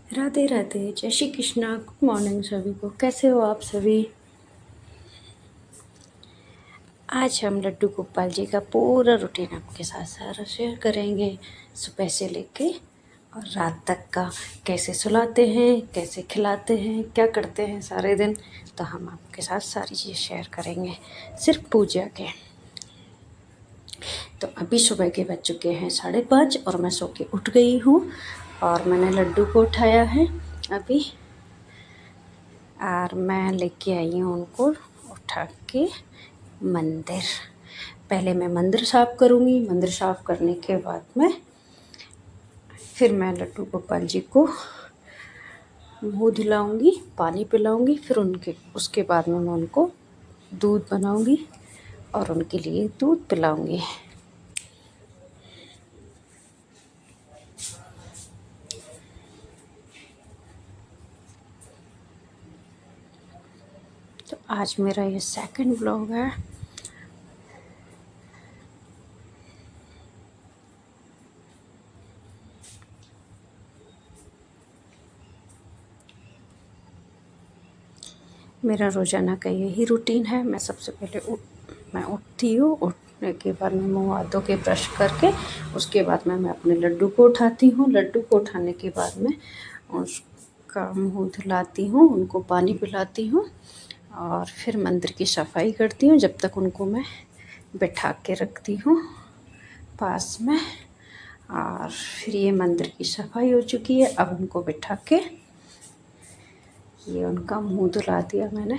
राधे राधे, जय Shri Krishna. Good morning सभी को। कैसे हो आप सभी? आज हम लड्डू गोपाल जी का पूरा रूटीन आपके साथ सारा शेयर करेंगे, सुबह से लेके और रात तक का। कैसे सुलाते हैं, कैसे खिलाते हैं, क्या करते हैं सारे दिन, तो हम आपके साथ सारी चीज़ शेयर करेंगे सिर्फ पूजा के। तो अभी सुबह के बज चुके हैं 5:30 और मैं सो के उठ गई हूँ और मैंने लड्डू को उठाया है अभी, और मैं लेके आई हूँ उनको उठा के मंदिर। पहले मैं मंदिर साफ़ करूँगी, मंदिर साफ़ करने के बाद में फिर मैं लड्डू गोपाल जी को मुँह धुलाऊँगी, पानी पिलाऊँगी, फिर उसके बाद में मैं उनको दूध बनाऊँगी और उनके लिए दूध पिलाऊँगी। तो आज मेरा ये सेकंड व्लॉग है। मेरा रोज़ाना का यही रूटीन है। मैं सबसे पहले मैं उठती हूँ, उठने के बाद मैं मुँह हाथ धो के ब्रश करके उसके बाद मैं अपने लड्डू को उठाती हूँ। लड्डू को उठाने के बाद में उसका मुँह धुलाती हूँ, उनको पानी पिलाती हूँ और फिर मंदिर की सफाई करती हूँ। जब तक उनको मैं बैठा के रखती हूँ पास में। और फिर ये मंदिर की सफाई हो चुकी है। अब उनको बैठा के ये उनका मुंह धुला दिया मैंने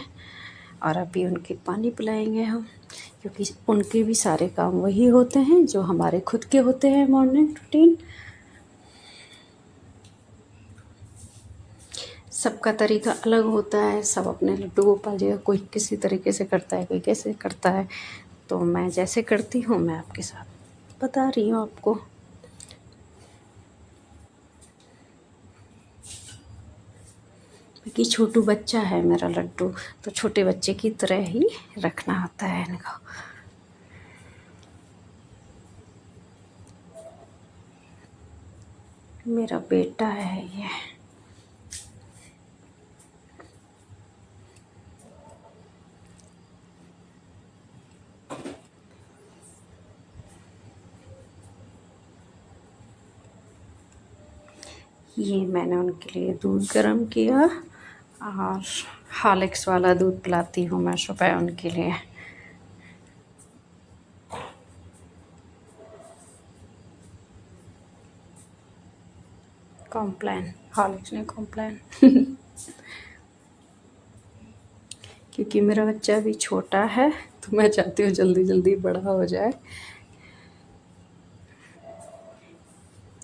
और अभी उनके पानी पिलाएंगे हम, क्योंकि उनके भी सारे काम वही होते हैं जो हमारे खुद के होते हैं। मॉर्निंग रूटीन सबका तरीका अलग होता है। सब अपने लड्डू गोपाल जी का कोई किसी तरीके से करता है, कोई कैसे करता है। तो मैं जैसे करती हूँ मैं आपके साथ बता रही हूँ आपको। कि छोटू बच्चा है मेरा लड्डू, तो छोटे बच्चे की तरह ही रखना होता है इनको। मेरा बेटा है ये मैंने उनके लिए दूध गर्म किया और हॉर्लिक्स वाला दूध पिलाती हूँ मैं सुबह उनके लिए। कॉम्प्लान, हॉर्लिक्स नहीं कॉम्प्लान। क्योंकि मेरा बच्चा भी छोटा है तो मैं चाहती हूँ जल्दी जल्दी बड़ा हो जाए।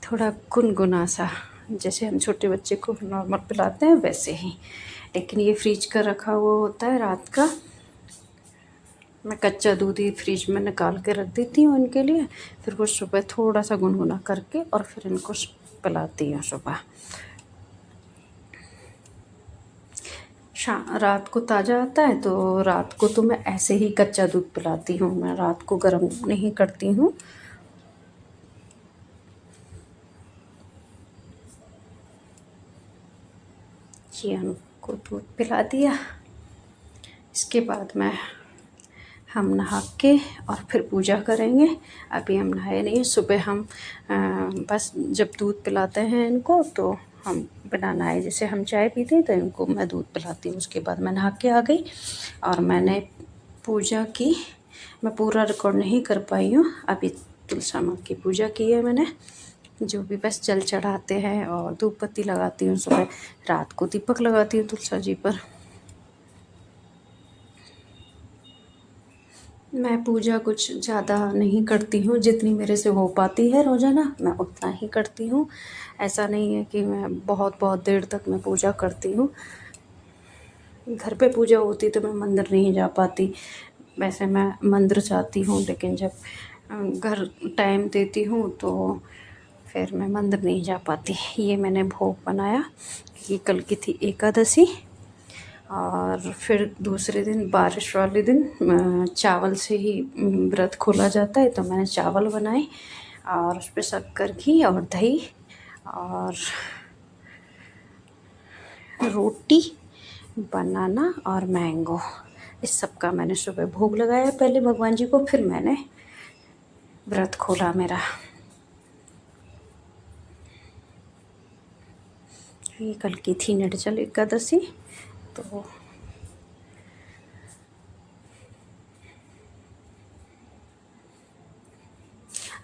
थोड़ा गुनगुना सा, जैसे हम छोटे बच्चे को नॉर्मल पिलाते हैं वैसे ही। लेकिन ये फ्रिज का रखा हुआ होता है रात का। मैं कच्चा दूध ही फ्रिज में निकाल के रख देती हूँ इनके लिए, फिर वो सुबह थोड़ा सा गुनगुना करके और फिर इनको पिलाती हूँ सुबह। रात को ताज़ा आता है तो रात को तो मैं ऐसे ही कच्चा दूध पिलाती हूँ, मैं रात को गर्म नहीं करती हूँ। ये उनको दूध पिला दिया। इसके बाद हम नहा के और फिर पूजा करेंगे। अभी हम नहाए नहीं, सुबह हम बस जब दूध पिलाते हैं इनको तो हम बिना नहाए, जैसे हम चाय पीते हैं तो इनको मैं दूध पिलाती हूँ। उसके बाद मैं नहा के आ गई और मैंने पूजा की। मैं पूरा रिकॉर्ड नहीं कर पाई हूँ। अभी तुलसी माँ की पूजा की है मैंने, जो भी बस जल चढ़ाते हैं और धूप बत्ती लगाती हूँ सुबह। रात को दीपक लगाती हूँ तुलसी जी पर। मैं पूजा कुछ ज़्यादा नहीं करती हूँ, जितनी मेरे से हो पाती है रोज़ाना मैं उतना ही करती हूँ। ऐसा नहीं है कि मैं बहुत बहुत देर तक मैं पूजा करती हूँ। घर पे पूजा होती तो मैं मंदिर नहीं जा पाती। वैसे मैं मंदिर जाती हूँ, लेकिन जब घर टाइम देती हूँ तो फिर मैं मंदिर नहीं जा पाती। ये मैंने भोग बनाया कि कल की थी एकादशी, और फिर दूसरे दिन बारिश वाले दिन चावल से ही व्रत खोला जाता है, तो मैंने चावल बनाए और उस पर शक्कर, घी और दही और रोटी, बनाना और मैंगो, इस सब का मैंने सुबह भोग लगाया पहले भगवान जी को, फिर मैंने व्रत खोला मेरा। ये कल की थी निर्जल एकादशी। तो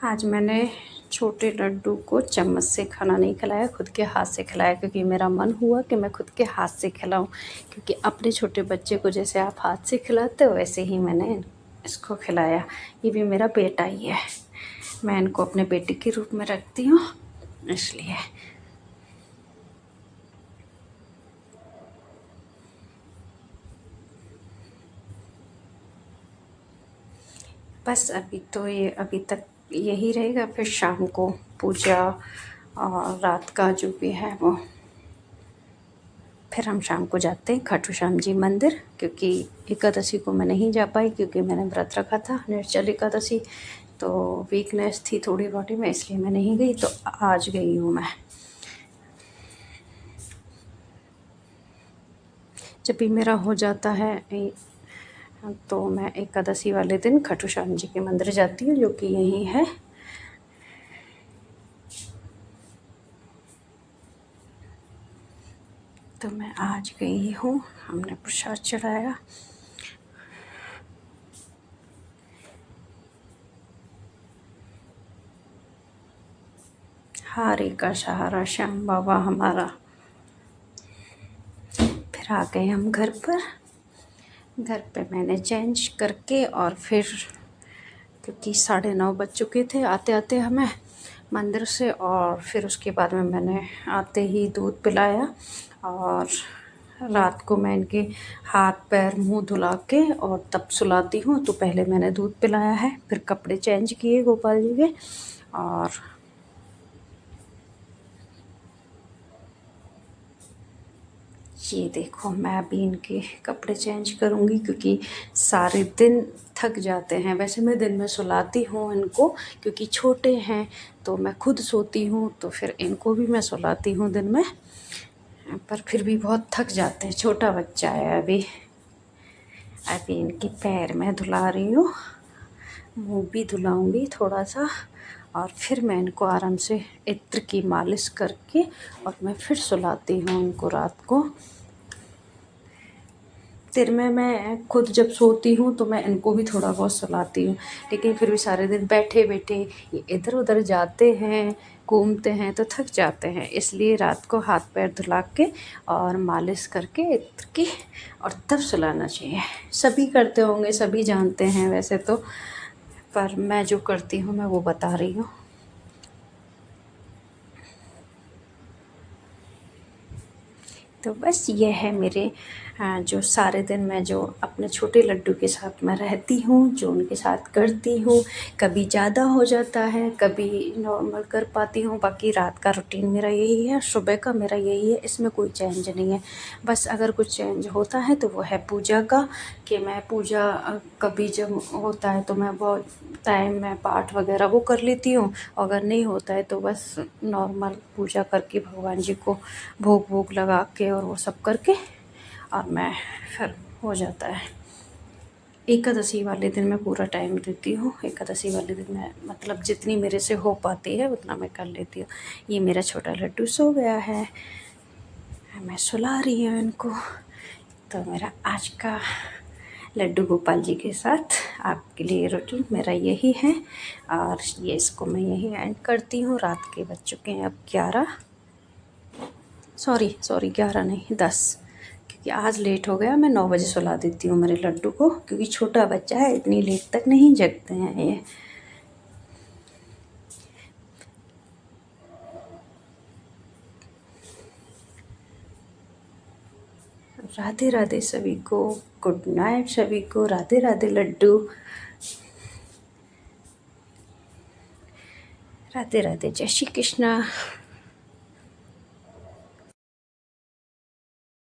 आज मैंने छोटे लड्डू को चम्मच से खाना नहीं खिलाया, खुद के हाथ से खिलाया, क्योंकि मेरा मन हुआ कि मैं खुद के हाथ से खिलाऊं। क्योंकि अपने छोटे बच्चे को जैसे आप हाथ से खिलाते हो वैसे ही मैंने इसको खिलाया। ये भी मेरा बेटा ही है, मैं इनको अपने बेटे के रूप में रखती हूँ इसलिए। बस अभी तो ये अभी तक यही रहेगा, फिर शाम को पूजा और रात का जो भी है वो, फिर हम शाम को जाते हैं खाटू श्याम जी मंदिर। क्योंकि एकादशी को मैं नहीं जा पाई, क्योंकि मैंने व्रत रखा था निर्जल एकादशी, तो वीकनेस थी थोड़ी बॉडी में, इसलिए मैं नहीं गई। तो आज गई हूँ मैं। जब भी मेरा हो जाता है तो मैं एकादशी वाले दिन खाटू श्याम जी के मंदिर जाती हूँ, जो कि यही है। तो मैं आज गई हूँ, हमने प्रसाद चढ़ाया। हारे का सहारा श्याम बाबा हमारा। फिर आ गए हम घर पर। घर पे मैंने चेंज करके और फिर, क्योंकि 9:30 बज चुके थे आते आते हमें मंदिर से, और फिर उसके बाद में मैंने आते ही दूध पिलाया। और रात को मैं इनके हाथ पैर मुंह धुला के और तब सुलाती हूँ। तो पहले मैंने दूध पिलाया है, फिर कपड़े चेंज किए गोपाल जी के, और ये देखो मैं अभी इनके कपड़े चेंज करूँगी, क्योंकि सारे दिन थक जाते हैं। वैसे मैं दिन में सुलाती हूँ इनको, क्योंकि छोटे हैं, तो मैं खुद सोती हूँ, तो फिर इनको भी मैं सुलाती हूँ दिन में, पर फिर भी बहुत थक जाते हैं। छोटा बच्चा है अभी। अभी इनके पैर मैं धुला रही हूँ, मुँह भी धुलाऊँगी थोड़ा सा, और फिर मैं इनको आराम से इत्र की मालिश करके और मैं फिर सुलाती हूँ इनको रात को। फिर मैं खुद जब सोती हूँ तो मैं इनको भी थोड़ा बहुत सुलाती हूँ, लेकिन फिर भी सारे दिन बैठे बैठे ये इधर उधर जाते हैं, घूमते हैं, तो थक जाते हैं। इसलिए रात को हाथ पैर धुला के और मालिश करके इत्र की, और तब सुलाना चाहिए। सभी करते होंगे, सभी जानते हैं वैसे तो, पर मैं जो करती हूँ मैं वो बता रही हूँ। तो बस ये है मेरे जो सारे दिन मैं जो अपने छोटे लड्डू के साथ मैं रहती हूँ, जो उनके साथ करती हूँ। कभी ज़्यादा हो जाता है, कभी नॉर्मल कर पाती हूँ। बाकी रात का रूटीन मेरा यही है, सुबह का मेरा यही है, इसमें कोई चेंज नहीं है। बस अगर कुछ चेंज होता है तो वो है पूजा का, कि मैं पूजा कभी जब होता है तो मैं बहुत टाइम में पाठ वगैरह वो कर लेती हूँ। अगर नहीं होता है तो बस नॉर्मल पूजा करके भगवान जी को भोग वोग लगा के और वो सब करके, और मैं फिर हो जाता है। एकादशी वाले दिन मैं पूरा टाइम देती हूँ। एकादशी वाले दिन मैं मतलब जितनी मेरे से हो पाती है उतना मैं कर लेती हूँ। ये मेरा छोटा लड्डू सो गया है, मैं सुला रही हूँ इनको। तो मेरा आज का लड्डू गोपाल जी के साथ आपके लिए रूटीन मेरा यही है, और ये इसको मैं यही एंड करती हूँ। रात के बज चुके हैं अब 11, सॉरी 11 नहीं 10, क्योंकि आज लेट हो गया। मैं 9 बजे सुला देती हूँ मेरे लड्डू को, क्योंकि छोटा बच्चा है, इतनी लेट तक नहीं जगते हैं ये। राधे राधे सभी को, गुड नाइट सभी को, राधे राधे लड्डू, राधे राधे, जय श्री कृष्णा।